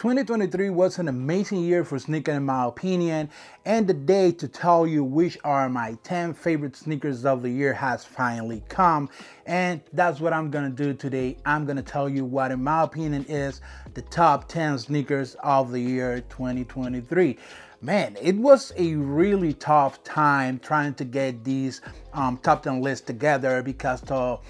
2023 was an amazing year for sneakers in my opinion, and the day to tell you which are my 10 favorite sneakers of the year has finally come. And that's what I'm gonna do today. I'm gonna tell you what in my opinion is the top 10 sneakers of the year 2023. Man, it was a really tough time trying to get these top 10 lists together because of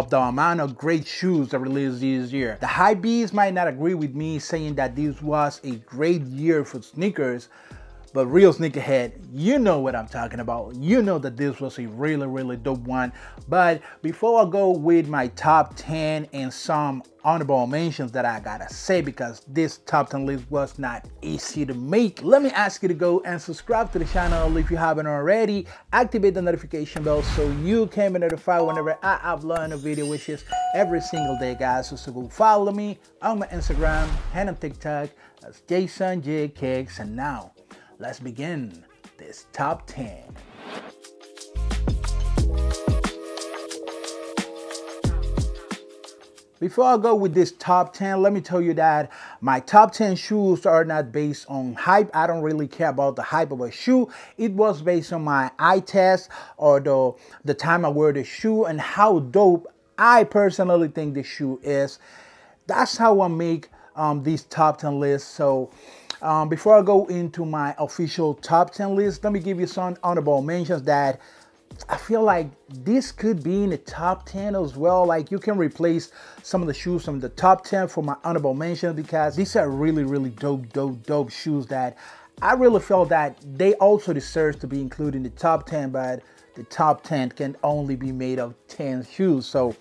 the amount of great shoes that released this year. The high Bs might not agree with me saying that this was a great year for sneakers, but real sneakerhead, you know what I'm talking about. You know that this was a really dope one. But before I go with my top 10 and some honorable mentions that I gotta say, because this top 10 list was not easy to make, let me ask you to go and subscribe to the channel if you haven't already. Activate the notification bell so you can be notified whenever I upload a video, which is every single day, guys. So go follow me on my Instagram and on TikTok. That's Jason J Kicks. And now let's begin this top 10. Before I go with this top 10, let me tell you that my top 10 shoes are not based on hype. I don't really care about the hype of a shoe. It was based on my eye test or the time I wear the shoe and how dope I personally think the shoe is. That's how I make these top 10 lists. So before I go into my official top 10 list, let me give you some honorable mentions that I feel like this could be in the top 10 as well. Like, you can replace some of the shoes from the top 10 for my honorable mentions because these are really dope shoes that I really felt that they also deserve to be included in the top 10, but the top 10 can only be made of 10 shoes. So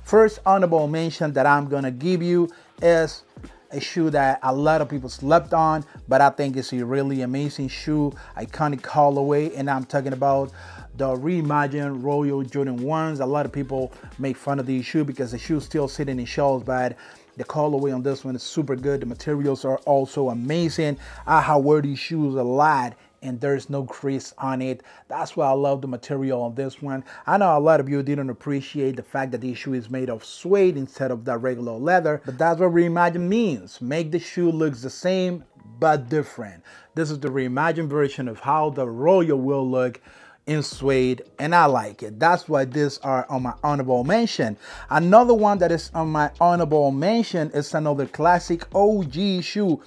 first honorable mention that I'm gonna give you is a shoe that a lot of people slept on, but I think it's a really amazing shoe, iconic colorway, and I'm talking about the reimagined Royal Jordan 1s. A lot of people make fun of these shoes because the shoes still sitting in shelves, but the colorway on this one is super good. The materials are also amazing. I have wear these shoes a lot and there's no crease on it. That's why I love the material on this one. I know a lot of you didn't appreciate the fact that this shoe is made of suede instead of the regular leather, but that's what reimagine means. Make the shoe looks the same but different. This is the reimagined version of how the Royal will look in suede, and I like it. That's why these are on my honorable mention. Another one that is on my honorable mention is another classic OG shoe.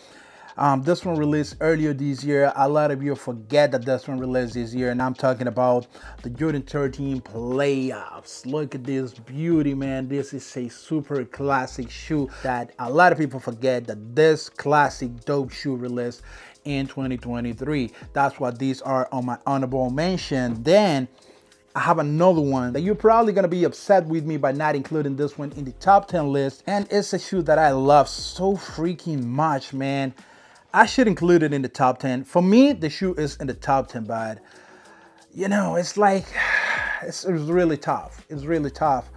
This one released earlier this year. A lot of you forget that this one released this year, and I'm talking about the Jordan 13 Playoffs. Look at this beauty, man. This is a super classic shoe that a lot of people forget that this classic dope shoe released in 2023. That's why these are on my honorable mention. Then I have another one that you're probably gonna be upset with me by not including this one in the top 10 list, and it's a shoe that I love so freaking much, man. I should include it in the top 10. For me, the shoe is in the top 10, but you know, it's like, it's really tough. It's really tough.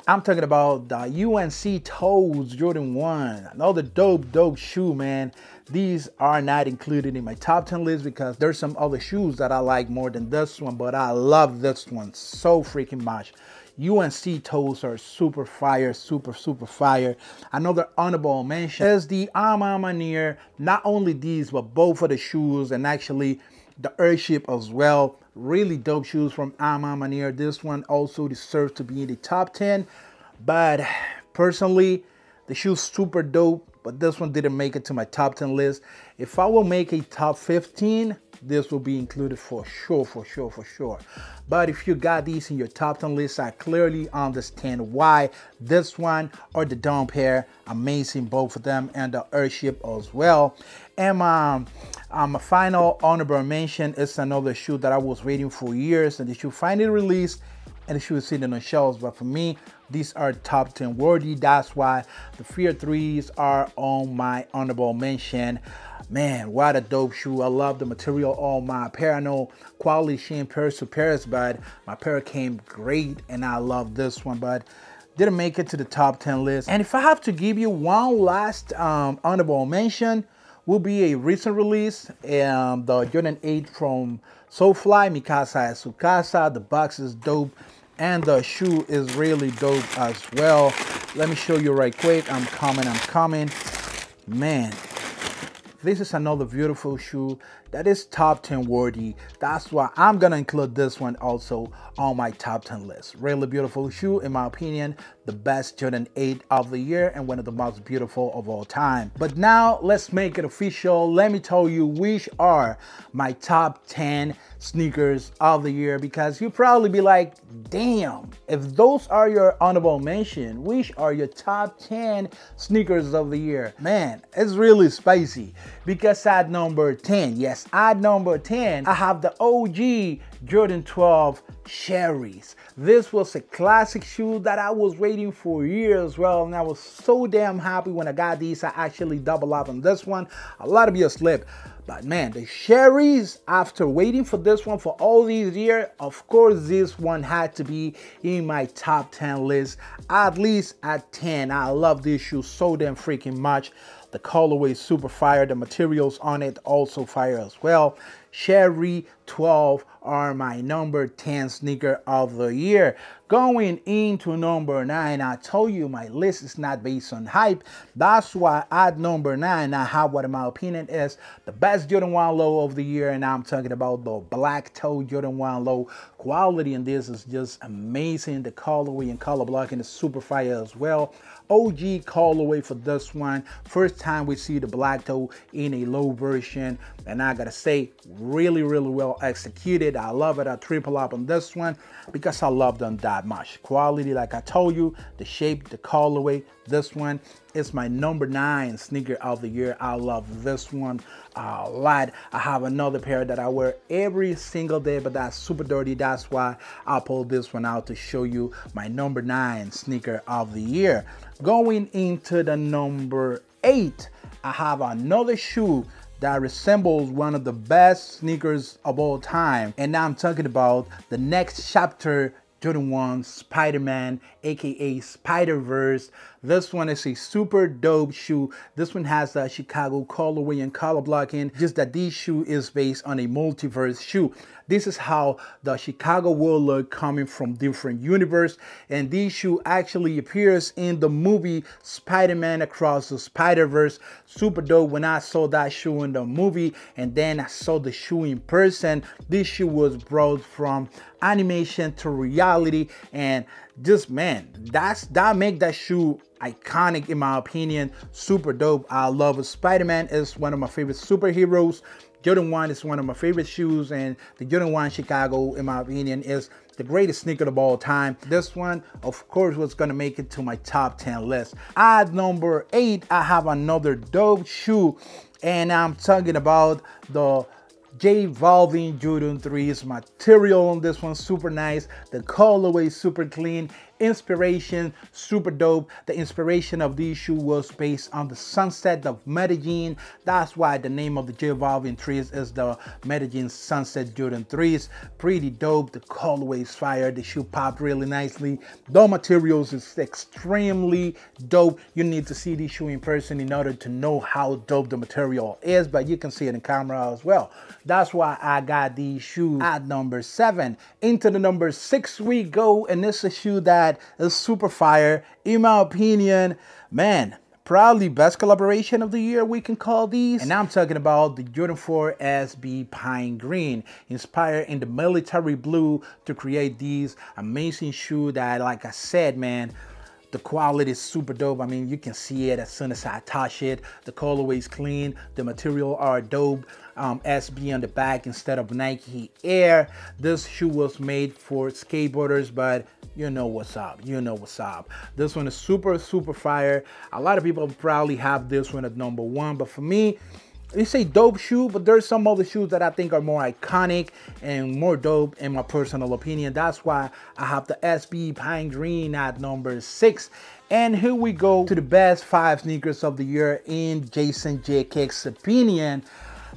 I'm talking about the UNC Toes Jordan 1. Another dope shoe, man. These are not included in my top 10 list because there's some other shoes that I like more than this one, but I love this one so freaking much. UNC Toes are super fire, super fire. Another honorable mention is the A Ma Maniére. Not only these, but both of the shoes and actually the Airship as well. Really dope shoes from A Ma Maniére. This one also deserves to be in the top 10, but personally, the shoe's super dope, but this one didn't make it to my top 10 list. If I will make a top 15, this will be included for sure. But if you got these in your top 10 list, I clearly understand why. This one or the Dome pair, amazing, both of them, and the Airship as well. And my final honorable mention is another shoe that I was waiting for years, and the shoe finally released, and the shoe is sitting on shelves. But for me, these are top 10 worthy. That's why the Fear 3s are on my honorable mention. Man, what a dope shoe. I love the material on my pair. I know quality change pairs to pairs, but my pair came great and I love this one, but didn't make it to the top 10 list. And if I have to give you one last honorable mention, will be a recent release, the Jordan 8 from Soulfly, Mikasa Tsukasa. The box is dope and the shoe is really dope as well. Let me show you right quick. I'm coming. Man, This is another beautiful shoe that is top 10 worthy. That's why I'm gonna include this one also on my top 10 list. Really beautiful shoe, in my opinion, the best Jordan 8 of the year and one of the most beautiful of all time. But now let's make it official. Let me tell you which are my top 10 sneakers of the year, because you probably be like, damn, if those are your honorable mention, which are your top 10 sneakers of the year? Man, it's really spicy, because at number 10, yes, at number 10, I have the OG Jordan 12 Cherries. This was a classic shoe that I was waiting for years, well, and I was so damn happy when I got these. I actually doubled up on this one. A lot of you slipped. But man, the Cherries, after waiting for this one for all these years, of course this one had to be in my top 10 list, at least at 10. I love this shoe so damn freaking much. The colorway is super fire, the materials on it also fire as well. Cherry 12 are my number 10 sneaker of the year. Going into number 9, I told you my list is not based on hype. That's why at number 9, I have what in my opinion is the best Jordan 1 Low of the year, and I'm talking about the Black Toe Jordan 1 Low. Quality in this is just amazing. The colorway and color blocking is super fire as well. OG colorway for this one. First time we see the Black Toe in a low version, and I gotta say, really well executed. I love it. I triple up on this one because I love them that much. Quality, like I told you, the shape, the colorway. This one is my number 9 sneaker of the year. I love this one a lot. I have another pair that I wear every single day, but that's super dirty. That's why I pulled this one out to show you my number 9 sneaker of the year. Going into the number 8, I have another shoe that resembles one of the best sneakers of all time, and now I'm talking about the Next Chapter Jordan 1 Spider-Man, aka Spider-Verse. This one is a super dope shoe. This one has the Chicago colorway and color blocking, just that this shoe is based on a multiverse shoe. This is how the Chicago will look coming from different universe, and this shoe actually appears in the movie Spider-Man Across the Spider-Verse. Super dope. When I saw that shoe in the movie and then I saw the shoe in person, this shoe was brought from animation to reality, and just, man, that make that shoe iconic in my opinion. Super dope. I love it. Spider-Man is one of my favorite superheroes. Jordan 1 is one of my favorite shoes, and the Jordan 1 Chicago, in my opinion, is the greatest sneaker of all time. This one, of course, was gonna make it to my top 10 list. At number 8, I have another dope shoe, and I'm talking about the J Balvin Jordan 3's material on this one, super nice. The colorway super clean. Inspiration super dope. The inspiration of this shoe was based on the sunset of Medellin. That's why the name of the J Balvin 3s is the Medellin Sunset Jordan 3s. Pretty dope. The colorway is fire. The shoe popped really nicely. The materials is extremely dope. You need to see this shoe in person in order to know how dope the material is, but you can see it in camera as well. That's why I got these shoes at number 7. Into the number 6 we go, and it's a shoe that is super fire. In my opinion, man, probably best collaboration of the year, we can call these. And I'm talking about the Jordan 4 SB Pine Green, inspired in the military blue to create these amazing shoes that, like I said, man, the quality is super dope. I mean, you can see it as soon as I touch it. The colorway is clean. The material are dope. SB on the back instead of Nike Air. This shoe was made for skateboarders, but you know what's up. You know what's up. This one is super fire. A lot of people probably have this one at number 1, but for me, it's a dope shoe, but there's some other shoes that I think are more iconic and more dope in my personal opinion. That's why I have the SB Pine Green at number 6. And here we go to the best 5 sneakers of the year in Jason J.Kick's opinion.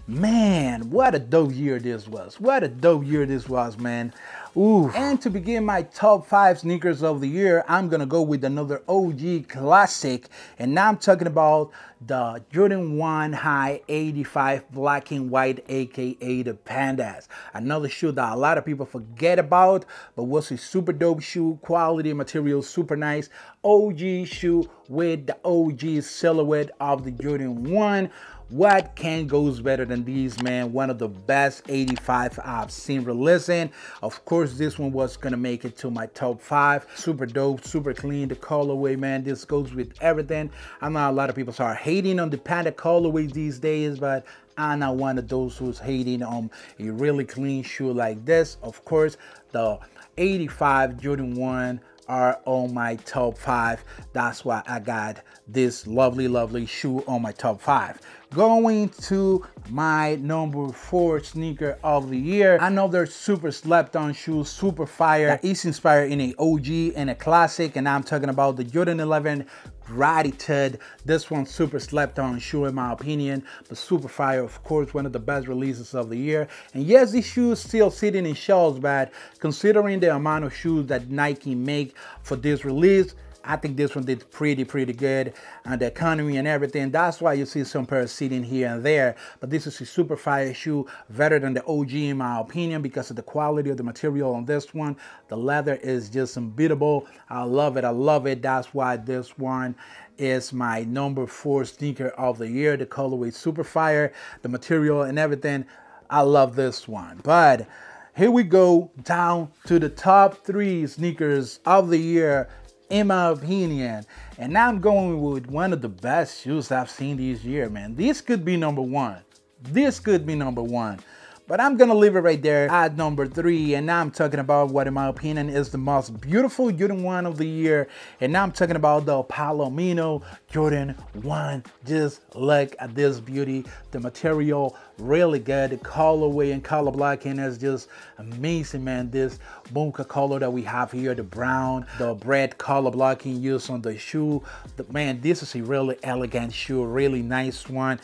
Man, what a dope year this was. What a dope year this was, man. Ooh. And to begin my top 5 sneakers of the year, I'm gonna go with another OG classic, and now I'm talking about the Jordan 1 High 85 black and white, aka the Pandas. Another shoe that a lot of people forget about, but was a super dope shoe. Quality material, super nice. OG shoe with the OG silhouette of the Jordan 1. What can goes better than these, man? One of the best 85 I've seen releasing. Of course, this one was gonna make it to my top 5. Super dope, super clean. The colorway, man, this goes with everything. I know a lot of people are hating on the Panda colorways these days, but I'm not one of those who's hating on a really clean shoe like this. Of course, the 85 Jordan 1 are on my top 5. That's why I got this lovely shoe on my top 5. Going to my number 4 sneaker of the year. I know they're super slept on shoes, super fire. That is inspired in an OG and a classic, and I'm talking about the Jordan 11 Gratitude. This one's super slept on shoe in my opinion, but super fire. Of course, one of the best releases of the year. And yes, these shoes still sitting in shelves, but considering the amount of shoes that Nike make for this release, I think this one did pretty good on the economy and everything. That's why you see some pairs sitting here and there. But this is a super fire shoe, better than the OG in my opinion because of the quality of the material on this one. The leather is just unbeatable. I love it. I love it. That's why this one is my number 4 sneaker of the year. The colorway super fire, the material and everything. I love this one. But here we go down to the top 3 sneakers of the year in my opinion. And now I'm going with one of the best shoes I've seen this year, man. This could be number 1. This could be number 1. But I'm gonna leave it right there at number 3. And now I'm talking about what in my opinion is the most beautiful Jordan 1 of the year. And now I'm talking about the Palomino Jordan 1. Just look at this beauty. The material really good. The colorway and color blocking is just amazing, man. This mocha color that we have here, the brown, the red color blocking used on the shoe. Man, this is a really elegant shoe, really nice one.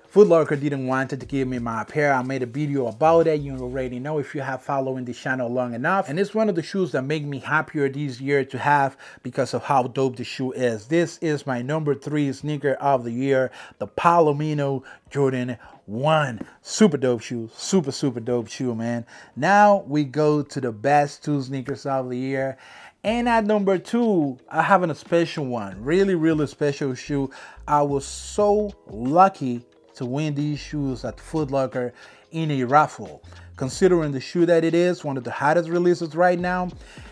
Foot Locker didn't want to give me my pair. I made a video about it. You already know if you have following this channel long enough. And it's one of the shoes that make me happier this year to have because of how dope the shoe is. This is my number 3 sneaker of the year, the Palomino Jordan 1. Super dope shoe. Super dope shoe, man. Now we go to the best 2 sneakers of the year. And at number 2, I have a special one. Really special shoe. I was so lucky to win these shoes at Foot Locker in a raffle. Considering the shoe that it is, one of the hottest releases right now,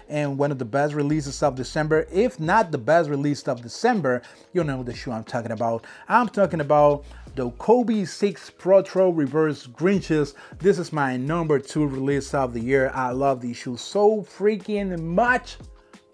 and one of the best releases of December, if not the best release of December, you know the shoe I'm talking about. I'm talking about the Kobe 6 Protro Reverse Grinches. This is my number 2 release of the year. I love these shoes so freaking much.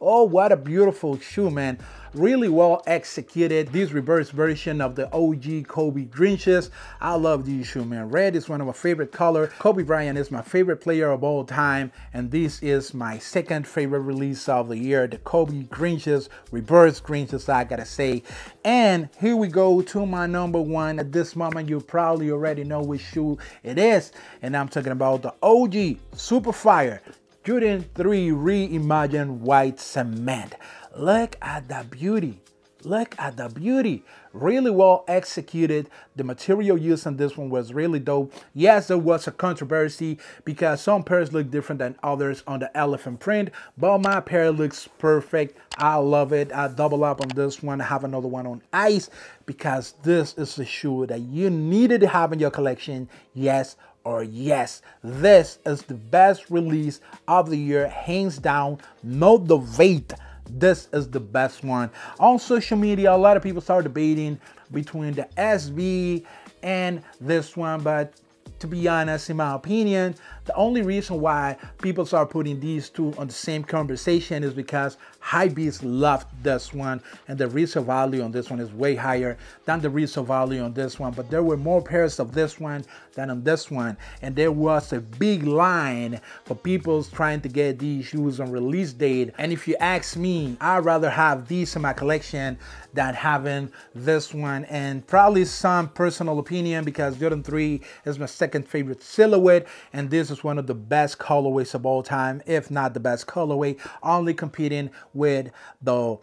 Oh, what a beautiful shoe, man. Really well executed. This reverse version of the OG Kobe Grinches. I love these shoes, man. Red is one of my favorite color. Kobe Bryant is my favorite player of all time. And this is my second favorite release of the year. The Kobe Grinches, reverse Grinches, I gotta say. And here we go to my number 1. At this moment, you probably already know which shoe it is. And I'm talking about the OG Super Fire Jordan 3 Reimagined White Cement. Look at that beauty. Look at the beauty. Really well executed. The material used on this one was really dope. Yes, there was a controversy because some pairs look different than others on the elephant print, but my pair looks perfect. I love it. I double up on this one. I have another one on ice because this is the shoe that you needed to have in your collection. Yes or yes, this is the best release of the year, hands down, no debate. This is the best one. On social media, a lot of people start debating between the SB and this one, but to be honest, in my opinion, the only reason why people start putting these two on the same conversation is because Hypebeast loved this one, and the resale value on this one is way higher than the resale value on this one. But there were more pairs of this one than on this one, and there was a big line for people trying to get these shoes on release date. And if you ask me, I'd rather have these in my collection than having this one. And probably some personal opinion, because Jordan 3 is my second favorite silhouette, and this is one of the best colorways of all time, if not the best colorway, only competing with the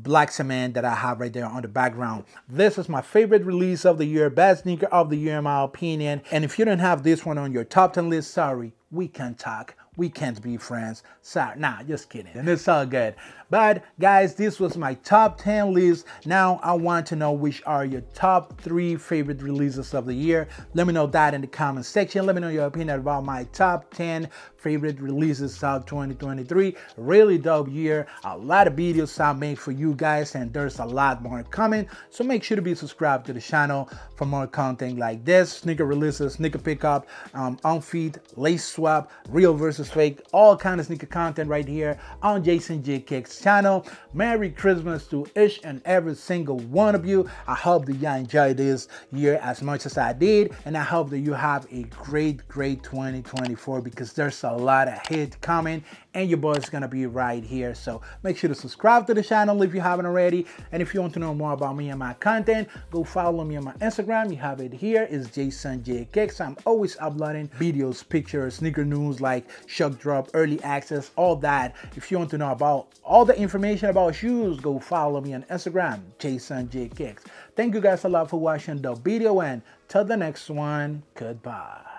black cement that I have right there on the background. This is my favorite release of the year, best sneaker of the year in my opinion. And if you don't have this one on your top 10 list, sorry, we can't talk. we can't be friends. Sorry, nah, just kidding. And it's all good. But guys, this was my top 10 list. Now I want to know which are your top 3 favorite releases of the year. Let me know that in the comment section. Let me know your opinion about my top 10 favorite releases of 2023. Really dope year. A lot of videos I made for you guys, and there's a lot more coming. So make sure to be subscribed to the channel for more content like this. Sneaker releases, sneaker pickup, on-feet, lace swap, real versus fake, all kind of sneaker content right here on Jason J Kicks channel. Merry Christmas to each and every single one of you. I hope that you enjoyed this year as much as I did, and I hope that you have a great 2024, because there's a lot of hit coming and your boy's gonna be right here. So make sure to subscribe to the channel if you haven't already, and if you want to know more about me and my content, go follow me on my Instagram. You have it here. It's Jason J Kicks. I'm always uploading videos, pictures, sneaker news like shock drop, early access, all that. If you want to know about all the information about shoes, go follow me on Instagram, Jason J Kicks. Thank you guys a lot for watching the video, and till the next one, goodbye.